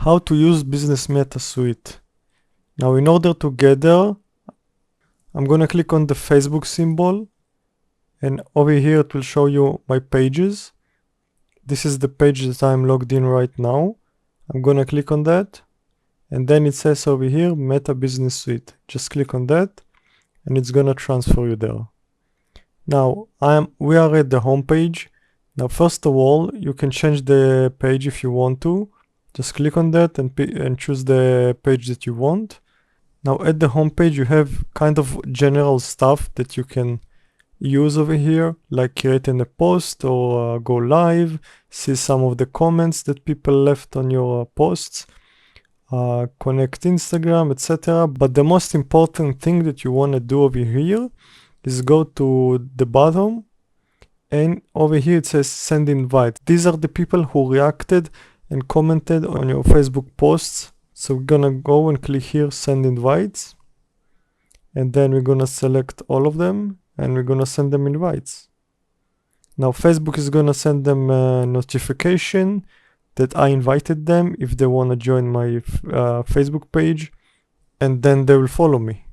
How to use Business Meta Suite. Now in order to get there, I'm gonna click on the Facebook symbol, and over here it will show you my pages. This is the page that I'm logged in right now. I'm gonna click on that, and then it says over here Meta Business Suite. Just click on that and it's gonna transfer you there. Now we are at the home page. Now first of all, you can change the page if you want to. Just click on that and choose the page that you want. Now at the home page you have kind of general stuff that you can use over here, like creating a post or go live, see some of the comments that people left on your posts, connect Instagram, etc. But the most important thing that you want to do over here is go to the bottom, and over here it says send invite. These are the people who reacted and commented on your Facebook posts. So we're gonna go and click here send invites, and then we're gonna select all of them and we're gonna send them invites. Now Facebook is gonna send them a notification that I invited them if they want to join my Facebook page, and then they will follow me.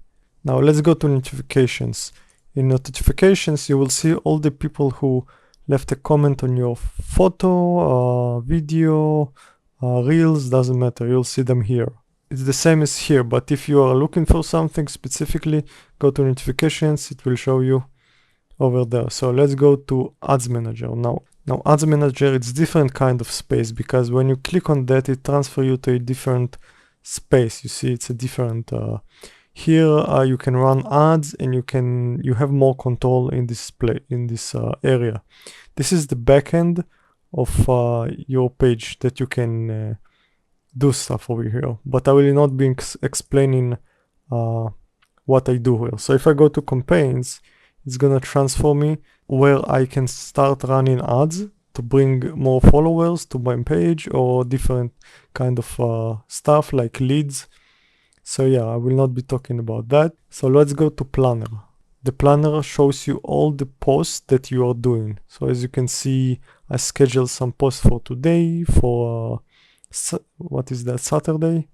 Now let's go to notifications. In notifications you will see all the people who left a comment on your photo, video, reels, doesn't matter, you'll see them here. It's the same as here, but if you are looking for something specifically, go to notifications, it will show you over there. So let's go to Ads Manager now. Now Ads Manager, it's different kind of space, because when you click on that, it transfers you to a different space. You see, it's a different, here you can run ads, and you have more control in this area. This is the backend of your page that you can do stuff over here, but I will not be explaining what I do here. So if I go to campaigns, it's gonna transfer me where I can start running ads to bring more followers to my page, or different kind of stuff like leads. So yeah, I will not be talking about that. So let's go to Planner. The Planner shows you all the posts that you are doing. So as you can see, I scheduled some posts for today, for what is that, Saturday.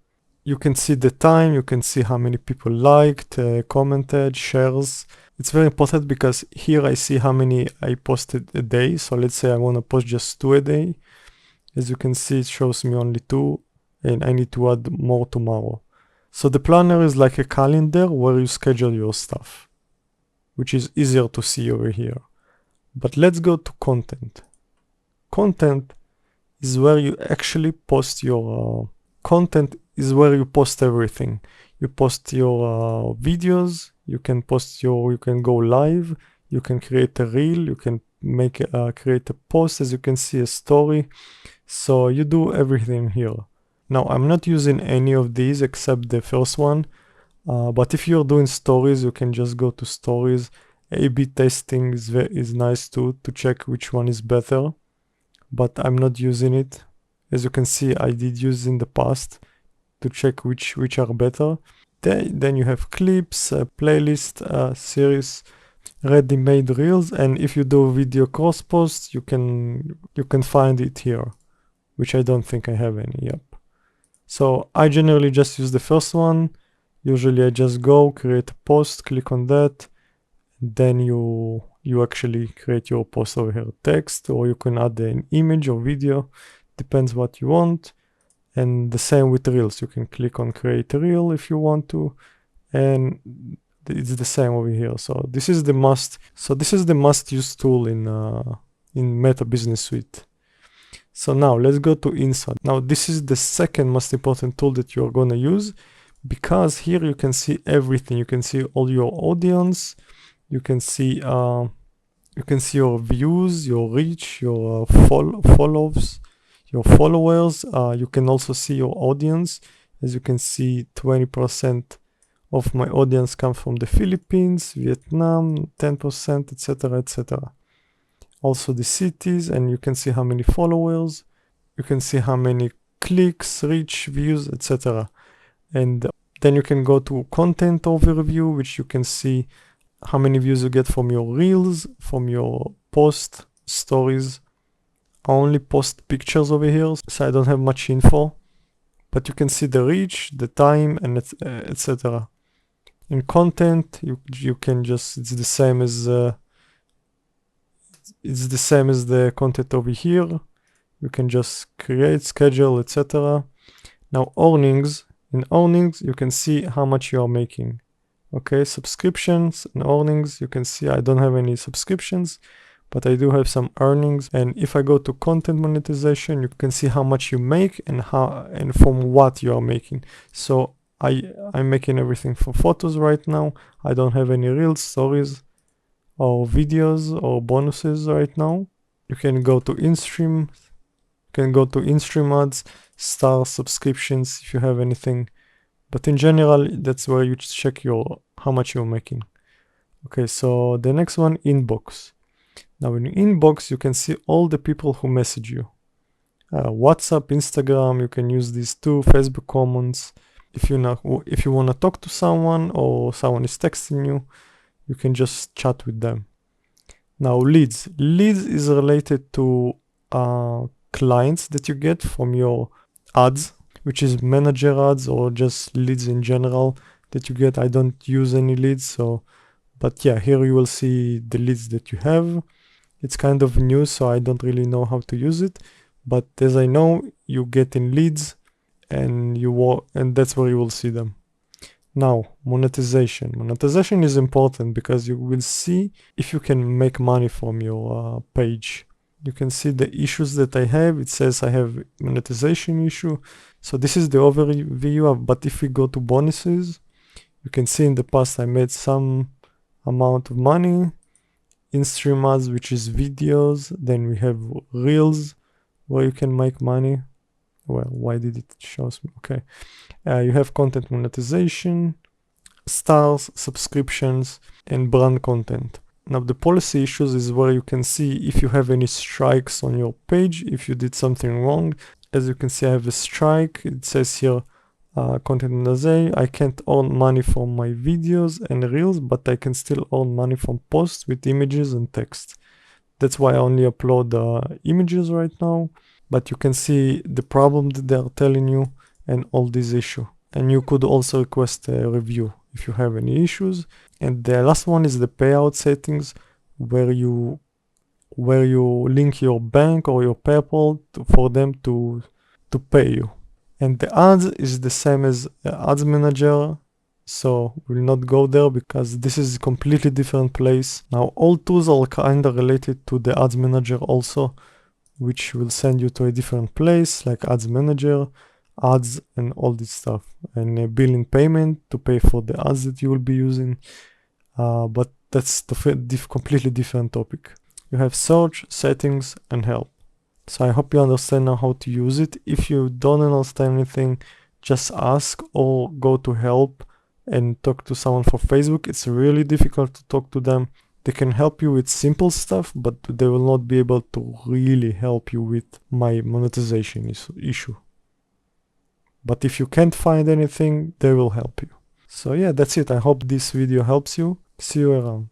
You can see the time, you can see how many people liked, commented, shares. It's very important because here I see how many I posted a day. So let's say I want to post just 2 a day. As you can see, it shows me only 2, and I need to add more tomorrow. So the Planner is like a calendar where you schedule your stuff, which is easier to see over here. But let's go to content. Content is where you actually post your content, is where you post everything. You post your videos, you can go live, you can create a reel, you can create a post, as you can see, a story. So you do everything here. Now I'm not using any of these except the first one, but if you're doing stories, you can just go to stories. A/B testing is nice too, to check which one is better, but I'm not using it. As you can see, I did use in the past to check which are better. Then you have clips, playlist, series, ready-made reels, and if you do video cross posts, you can find it here, which I don't think I have any. Yep. So I generally just use the first one. Usually I just go create a post, click on that, then you actually create your post over here, text, or you can add an image or video, depends what you want. And the same with reels, you can click on create a reel if you want to, and it's the same over here. So this is the must use tool in Meta Business Suite. So now let's go to Inside. Now this is the second most important tool that you're gonna use, because here you can see everything. You can see all your audience, you can see your views, your reach, your follows, your followers. You can also see your audience. As you can see, 20% of my audience come from the Philippines, Vietnam, 10%, etc., etc. Also the cities, and you can see how many followers, you can see how many clicks, reach, views, etc. And then you can go to content overview, which you can see how many views you get from your reels, from your post stories. I only post pictures over here, so I don't have much info, but you can see the reach, the time, and etc. In content, you can just, it's the same as the content over here. You can just create, schedule, etc. Now earnings, in earnings you can see how much you are making. Okay, subscriptions and earnings, you can see I don't have any subscriptions, but I do have some earnings. And if I go to content monetization, you can see how much you make and from what you are making. So I'm making everything for photos right now. I don't have any reels, stories, or videos or bonuses right now. You can go to in-stream, ads, stars, subscriptions if you have anything. But in general, that's where you check how much you're making. Okay, so the next one, inbox. Now in inbox, you can see all the people who message you. WhatsApp, Instagram, you can use these too, Facebook comments. If you want to talk to someone or someone is texting you, you can just chat with them. Now leads. Leads is related to clients that you get from your ads, which is manager ads or just leads in general that you get. I don't use any leads, but yeah, here you will see the leads that you have. It's kind of new, so I don't really know how to use it, but as I know, you get in leads and that's where you will see them. Now, monetization. Monetization is important because you will see if you can make money from your page. You can see the issues that I have. It says I have monetization issue. So this is the overview but if we go to bonuses, you can see in the past I made some amount of money. In-stream ads, which is videos. Then we have reels where you can make money. Well, why did it show me? Okay. You have content monetization, stars, subscriptions, and brand content. Now the policy issues is where you can see if you have any strikes on your page, if you did something wrong. As you can see, I have a strike. It says here, content monetization. I can't earn money from my videos and reels, but I can still earn money from posts with images and text. That's why I only upload images right now. But you can see the problem that they are telling you and all these issues. And you could also request a review if you have any issues. And the last one is the payout settings, where you link your bank or your PayPal for them to pay you. And the ads is the same as Ads Manager, so we'll not go there because this is a completely different place. Now all tools are kinda related to the Ads Manager also, which will send you to a different place like Ads Manager, ads, and all this stuff, and billing payment to pay for the ads that you will be using. But that's the completely different topic. You have search, settings, and help. So I hope you understand now how to use it. If you don't understand anything, just ask or go to help and talk to someone for Facebook. It's really difficult to talk to them. They can help you with simple stuff, but they will not be able to really help you with my monetization issue. But if you can't find anything, they will help you. So yeah, that's it. I hope this video helps you. See you around.